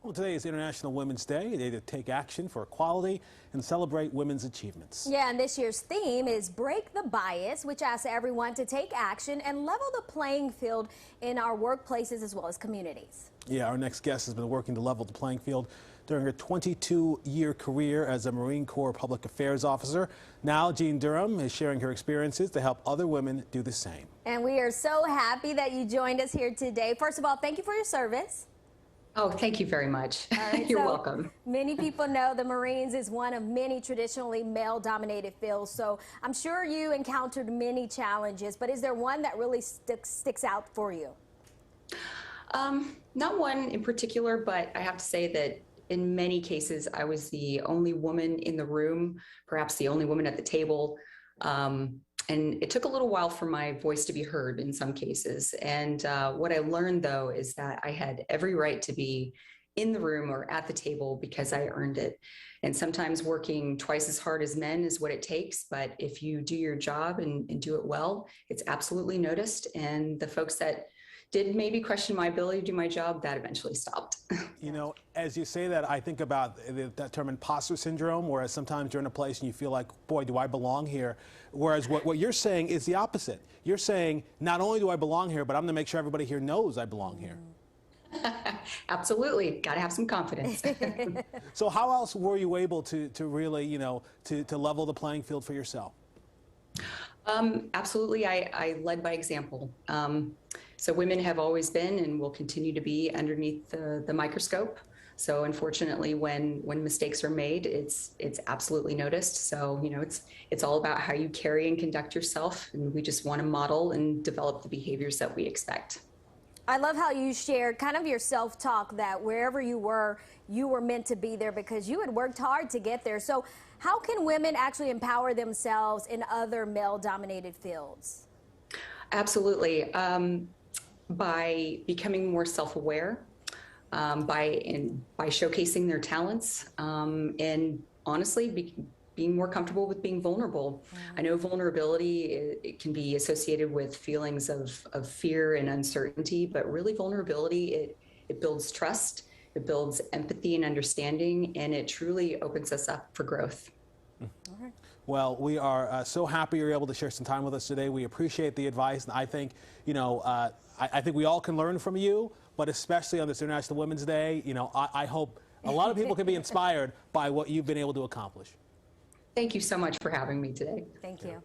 Well, today is International Women's Day, a day to take action for equality and celebrate women's achievements. Yeah, and this year's theme is Break the Bias, which asks everyone to take action and level the playing field in our workplaces as well as communities. Yeah, our next guest has been working to level the playing field during her 22-year career as a Marine Corps Public Affairs officer. Now, Jean Durham is sharing her experiences to help other women do the same. And we are so happy that you joined us here today. First of all, thank you for your service. Oh, thank you very much. Right, You're welcome. Many people know the Marines is one of many traditionally male-dominated fields, so I'm sure you encountered many challenges, but is there one that really sticks out for you? Not one in particular, but I have to say that in many cases, I was the only woman in the room, perhaps the only woman at the table. And it took a little while for my voice to be heard in some cases. And what I learned, though, is that I had every right to be in the room or at the table because I earned it. And sometimes working twice as hard as men is what it takes. But if you do your job and do it well, it's absolutely noticed. And the folks that did maybe question my ability to do my job, that eventually stopped. You know, as you say that, I think about that term imposter syndrome, whereas sometimes you're in a place and you feel like, boy, do I belong here? Whereas what you're saying is the opposite. You're saying, not only do I belong here, but I'm going to make sure everybody here knows I belong here. Absolutely. Got to have some confidence. So how else were you able to really, you know, to level the playing field for yourself? Absolutely. I led by example. So women have always been and will continue to be underneath the microscope. So unfortunately, when mistakes are made, it's absolutely noticed. So, you know, it's all about how you carry and conduct yourself. And we just want to model and develop the behaviors that we expect. I love how you shared kind of your self-talk that wherever you were meant to be there because you had worked hard to get there. So how can women actually empower themselves in other male-dominated fields? Absolutely. By becoming more self-aware, by showcasing their talents, and honestly, being more comfortable with being vulnerable. I know vulnerability, it can be associated with feelings of fear and uncertainty, but really vulnerability, it builds trust, it builds empathy and understanding, and it truly opens us up for growth. All right. Well, we are so happy you're able to share some time with us today. We appreciate the advice, and I think, you know, I think we all can learn from you, but especially on this International Women's Day, you know, I hope a lot of people can be inspired by what you've been able to accomplish. Thank you so much for having me today. Thank you.